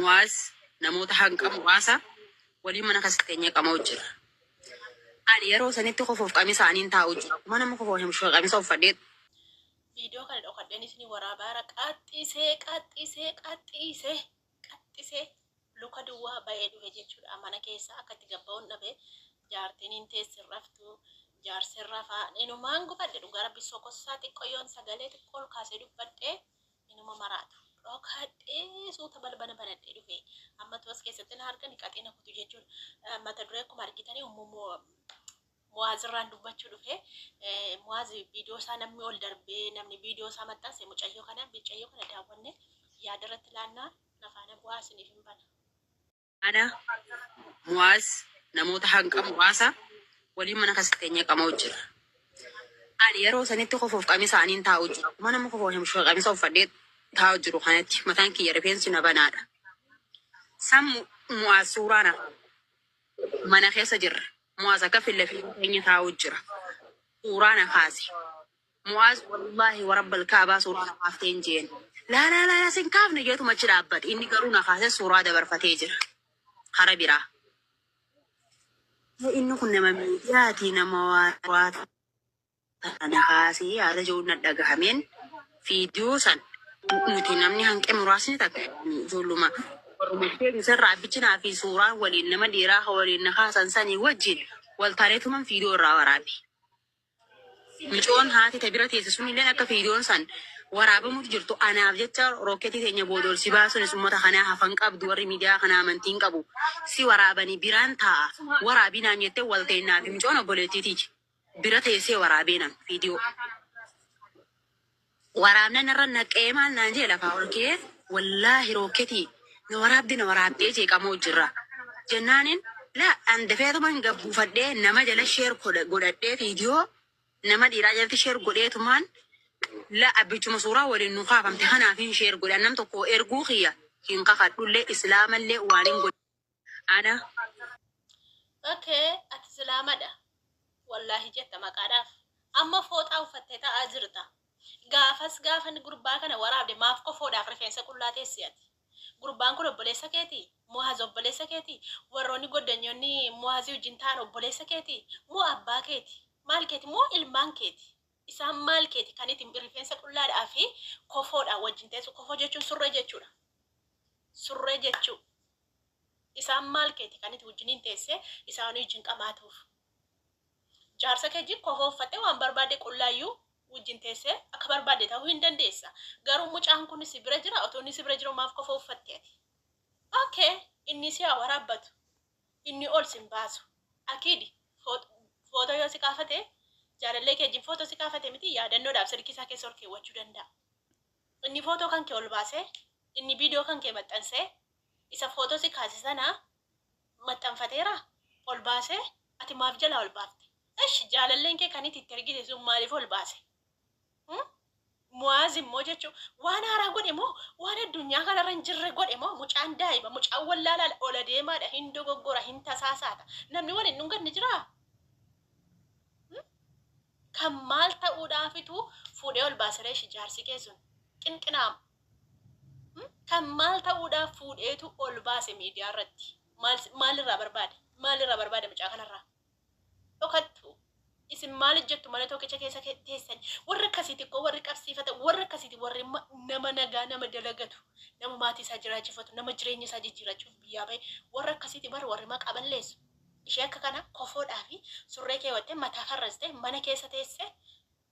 Muaz namoota hanqa Muaza waliin mana kasiteenyaa qamoo jira. Ani yeroo sanitti qofuuf qamisa aniin taa'u jira. Mana muka koo qamisa uffadhee video kana dhokadheenis ni waraabaa qaxxisee luka duwwaa ba'ee dhufe jechuudha. Mana keessa akkatti gabbaa'uun dhabe jaartiin hin teessin raftu jaarsin rafaa inumaan gubadhe dhugara bisoo kossaa xiqqoyoon sagalee xiqqool kaasee dubbadhee inuma maraatu dhokadhee suuta balbana banadhee dhufe amma tuwas keessatti na harkani qaxina kutu jechuudha. Mata duree akkuma argitanii Muaz irraan dubbachuu dhufe Muaz video isaa namni ol darbee namni video isaa maxxanse mucayyoo kana daawwanne yaadarratti laannaa nafaana bu'aa isiniif hin bana. Ana Muaz namoota hanqa Muaza waliin mana kasiteenyaa qamoo jira. Ani yeroo sanitti qofuuf qamisa aniin taa'u jira. Mana muka koo qamisa uffadhee taa'u jiru kanatti mataan kiyya rifeensi na banaadha. Sammu Muaz suuraana mana keessa jirra. Muaz akka fillafiin taa'u jira. Suuraana kaase. Muaz wallahi warabbal kaabaa suuraana kaaftee hin jeen. La sin kaafne jeetu machi dhaabbate. Inni garuu na kaase suuraa dabarfatee jira. Hara biraa. Inni kun nama miidiyaati nama waa kana kaasee yaada jiru na dhagahameen viidiyoo san nuti namni hanqee muraasni takka ijoolluma warumatti sirraa bichinaa fi suuraan waliin nama dhiiraa waliin na kaasan sanii wajjin wal taaneetuman viidiyoo irraa waraabe. Micoon haati tabira teesse sun illee akka viidiyoon san waraabamutu jirtu anaaf jecha rooketii teenya boodolsi baasuun ummata kanaa hafan qabdu warri miidiyaa kana amantiin qabu si waraabanii biraan taa'a waraabinaan jettee wal ta'innaaf micoon obboleettiiti bira teessee waraabeenan viidiyoo waraabnan irra naqee maal naan jee lafaa olkee wallaahi rooketii na waraabdee jeeqamoo jirra jennaanin la andafeetuman gabbuufadhee nama jala sheer godhadhee viidiyoo nama dhiiraa jalatti sheer godheetumaan la abbichuma suuraa waliin nu kaafamte kanaaf hin sheer godhan nam tokko erguu kiyya hin kakadhullee islaamallee waan hin godhe. Ana ati islaamadha wallahi jetta maqaadhaaf amma fooxaa uffattee ta'aa jirta. Gaafan gurbaa kana waraabde maaf qofoodhaaf rifeensa qullaa teessiyati. Gurbaan kun obboleessa keeti. Muaz obboleessa keeti. Warroonni goddanyoonni Muazii wajjin ta'an obboleessa keeti. Moo abbaa keeti. Maal keeti moo ilmaan keeti. Isaan maal keeti kan ittiin rifeensa qullaadhaa fi kofoodhaa wajjin teessu. Kofoo jechuun surree jechuudha. Surree jechuudha. Isaan maal keeti kan itti wajjiniin teessee isaan wajjin qamaatuuf. Jaarsa kee jin kofoo uffattee waan barbaade qullaayyuu wajjin teessee akka barbaade ta'uu hin dandeessa. Garuu mucaan kun si bira jira otoo inni si bira jiru maaf kofoo uffatteeti. Inni si haa waraabbatu. Inni ol sin baasu. Akiidi footoo yoo si kaafate jaalallee kee jin footoo si kaafate miti yaadannoodhaaf silkii isaa keessa ol keewwachuu danda'a. Inni footoo kan kee ol baasee inni viidiyoo kan kee maxxansee isa footoo si kaase sana maxxanfateera ol baasee ati maaf jala ol baafte. Jaalalleen kee kan itti ergite sun maaliif ol baase? Muaz immoo jechuun waan haaraa godhe moo waan addunyaa kanarra hin jirre godhe moo mucaan daa'ima mucaan wallaalaa ola deemaadha hin dogoggora hin tasaasaata namni waliin dhunganni jiraa? Kan maal ta'uudhaafitu fuudhee ol baasiree jaarsi kee sun qinqinaam. Kan maal ta'uudhaaf fuudheetu ol baase miidiyaa irratti maalirraa barbaade mucaa kanarraa? Dhokattu isin maal jettu mana tokkicha keessa teessan warra akkasiiti koo warri qabsiifata warra akkasiiti warri nama nagaa nama dalagatu nama maatii isaa jiraachifatu nama jireenya isaa jijjiirachuuf biyyaa bahe warra akkasiiti bar warri maqaa balleessu. Ishee akka kana kofoodhaa fi surree keewwattee mataa farrastee mana keessa teessee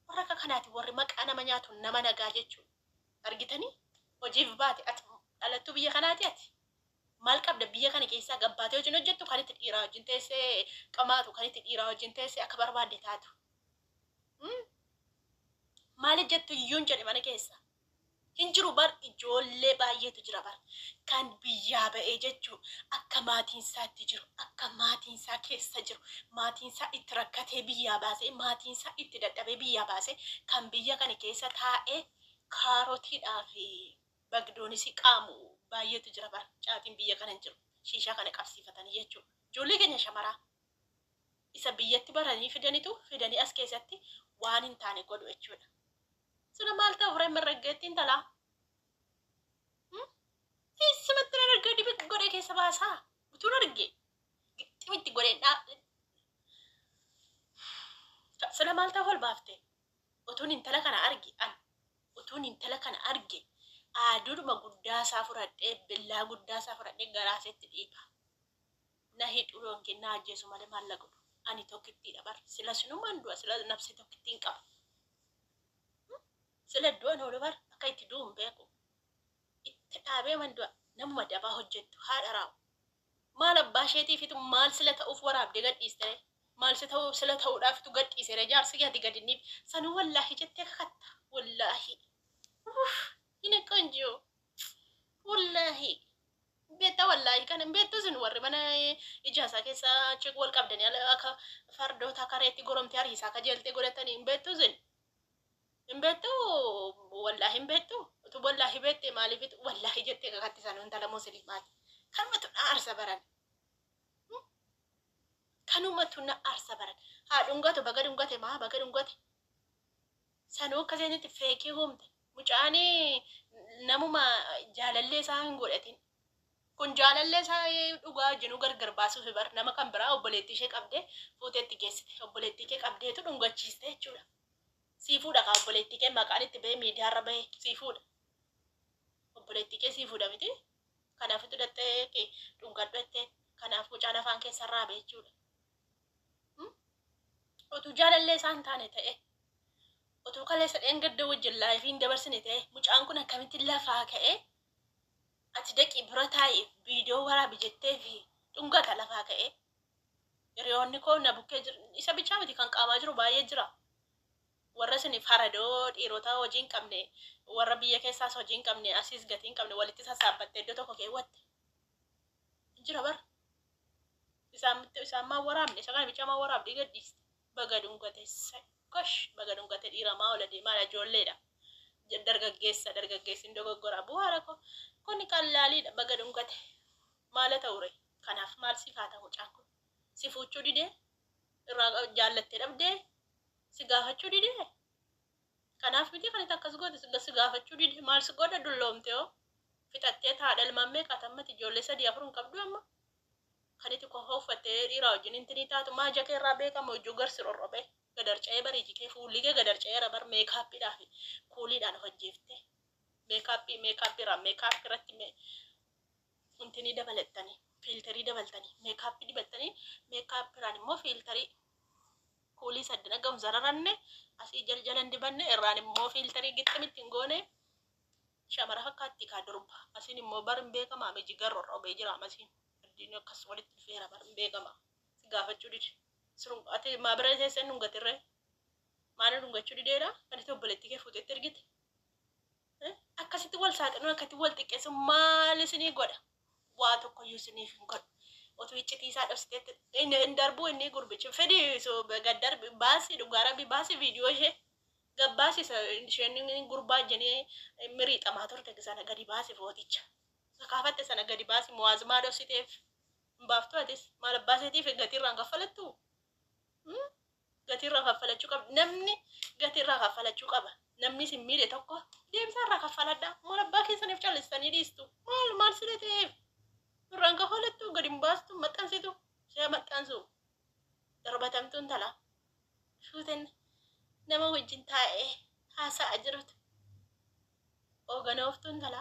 warra akka kanaati warri maqaa nama nyaatu nama nagaa jechuudha. Argitanii hojiif baate ati dhalattuu biyya kanaati ati. Maal qabda biyya kana keessaa gabbaatee wajjin hojjettu kan itti dhiiraa wajjin teessee qamaatu kan itti dhiiraa wajjin teessee akka barbaadde taatu. Maal jettu iyyuun jedhe mana keessa. Hin jiru bar ijoollee baay'eetu jira bar kan biyyaa ba'ee jechuu akka maatiin isaatti jiru akka maatiin isaa keessa jiru maatiin isaa itti rakkatee biyyaa baasee maatiin isaa itti dadhabee biyyaa baasee kan biyya kana keessa taa'ee kaarotiidhaa fi bagdoonis qaamu baay'eetu jira bar caatiin biyya kana hin jiru shiishaa kana qabsiifatanii jechuudha. Ijoollee keenya shamaraa isa biyyatti baranii fidanii as keessatti waan hin taane godhu jechuudha. Suna maal ta'u furee mirraggeetti intalaa? Isumatti mirraggeetti baasa utuun arge gixximitti godhee sila maal ta'uu ol baafte utuun intala kana arge utuun intala kana arge aduudhuma guddaa isaa fudhadhee billaa guddaa isaa fudhadhee garaasetti dhiiba na hidhuu yookiin na ajjeesu malee maal godhu ani tokkittiidha bar sila sinumaan du'a sila nafsi tokkittiin qaba sila du'an oolu bar akka itti du'uun beeku itti dhaabee man du'a namuma dabaa hojjettu haadha raawu maal abbaa isheetiifitu maal sila ta'uuf waraabdee gadhiiste maal sila ta'uudhaafitu gadhiisere jaarsi gadi gadinniif sanuu wallaahi jettee kakatta wallaahi ini qanjoo wallaahi beetta wallaahi kan beettu sin warri mana ijaasaa keessa achi wal qabdanii akka fardoota kareetti goromtee hariisaa kajeeltee godhatanii beettu sin beettu wallaahi beettu utuu wallaahi beette maaliif wallaahi jettee kakatti sanuu intala musliimaati kanumatu na arsa baran kanumatu na arsa baran haa dhungatu baga dhungate maa baga dhungate sanuu akkasitti feekee hoomte mucaanii namuma jaalallee isaa hin godhatin kun jaalallee isaa dhugaa jinuu gargar baasuuf bar nama kan biraa obboleettii ishee qabdee fuuteetti geessite obboleettii kee qabdeetu dhungachiiste jechuudha siifuudha ka obboleettii kee maqaan itti bahee miidiyaarra bahee siifuudha obboleettii kee siifuudha miti kanaaf hidhattee dhungadhu jettee kanaaf mucaan afaan keessarraa bahee jechuudha utuu jaalallee isaa hin taane ta'e utuu kaleessa dheengadda wajjin laayifiin dabarsine ta'e mucaan kun akkamitti lafaa ka'e ati daqii bira taa'ee viidiyoo waraabi jettee fi dhungata lafaa ka'e hiriyoonni koo na bukkee isa bichaa miti kan qaamaa jiru baay'ee jira warra siniif haradoo dhiirota hojii hin qabne warra biyya keessaas hojii hin qabne asiis gatii hin qabne walitti sassaabbattee iddoo tokko keewwatte jira bar isaan maa waraabne isa kana bichaa maa waraabdee gadhiiste baga dhungate kosh baga dhungate dhiiramaa ola deemaadha ijoolleedha dargaggeessi dogoggora bu'aara konni qallaaliidha baga dhungate maala ta'ure kanaaf maal sifaa ta'u mucaan kun si fuuchuu didee irraa jaallattee dhabdee si gaafachuu didee kanaaf miti kan akkas goote si gaafachuu didee maal si godha dulloomte yoo fixattee taadha ilmaan meeqatammati ijoollee 3-4 qabdu amma kan itti kofoo uffattee dhiiraa wajjin intinii taatu maa jakee irraa beekama hojii garsi rorrobe gadarca'ee bareeji kee fuulli kee gadarca'ee rabar meekaappiidhaa fi kuuliidhaan of ajjeeftee meekaappii irratti intinii dabalattanii fiiltarii dabaltanii meekaappii dibattanii meekaappiidhaan immoo fiiltarii kuulii saddina gam zararanne asii jaljalan dibanne irraan immoo fiiltarii gixximitti hin goone shamara fakkaatti kaa durba asiin immoo barin beekamaa meji garrorrobee jira amasiin addiin akkas walitti dhufeera barin beekamaa si gaafachuu dide surun ati maabira teesseen dhungatirree maana dhungachuu dideedha kan itti obboleettii kee fuuteetti ergite akkasitti wal saaxinuun akkatti wal xiqqeessu maal isinii godha waa tokkoyyuu isiniif hin godhu otuu iccitiisaa dhabsiteetti inni darbuu inni gurbichi fedhii so gaddarbi baasii dhugaarabi baasii viidiyoo ishee gabbaasisa isheen gurbaa jenee miriixamaa turte sana gadi baasii footicha sakaafatte sana gadi baasii Muaz maa dhabsiteef baaftu atis maal abbaaseetiif gatiirraan kaffalattu gatiirraa kaffalachuu qaba namni gatiirraa kaffalachuu qaba namni sin miidhe tokko deemsaarraa kaffaladha maal abbaa keessaniif callistanii dhiistu maal sila ta'eef irraan kaffalattu gadi hin baastu maxxansitu see maxxansu darbatamtu intala shuuten nama wajjin taa'ee haasa'a jirutu ooganooftu intala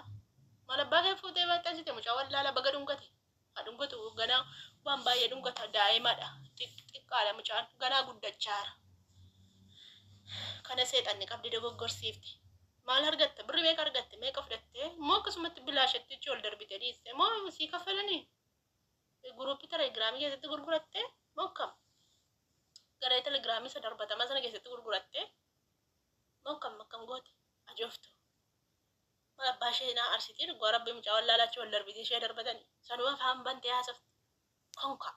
maal abbaa kee fuutee maxxansite mucaa wallaala baga dhungate dhungatu ganaa waan baay'ee dhungata daa'imadha xiqqaadha mucaan ganaa guddachaara kana seexanni qabdi dogoggorsiifte maal argatte birri meeqa argatte meeqa fudhatte moo akkasumatti bilaashettichi ol darbite dhiiste moo sii kaffalanii guruupii telegiraamii keessatti gurguratte moo kam garee telegiraamii isa darbatamaa sana keessatti gurguratte moo kam akkam goote ajooftu maal abbaa ishee naa arsitii dhugaa rabbi mucaa wallaalachi wal darbitee ishee darbatanii sanuu afaan bantee haasofte konka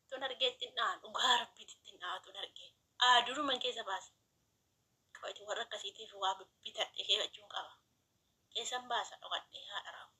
tun argeetti dhaan dhugaa rabbiitti dhaan tun argee aaduruman keessa baase qabati warra akkasiitiif waa bitadhe keefachuun qaba keessan baasa dhokadhee haadha raamu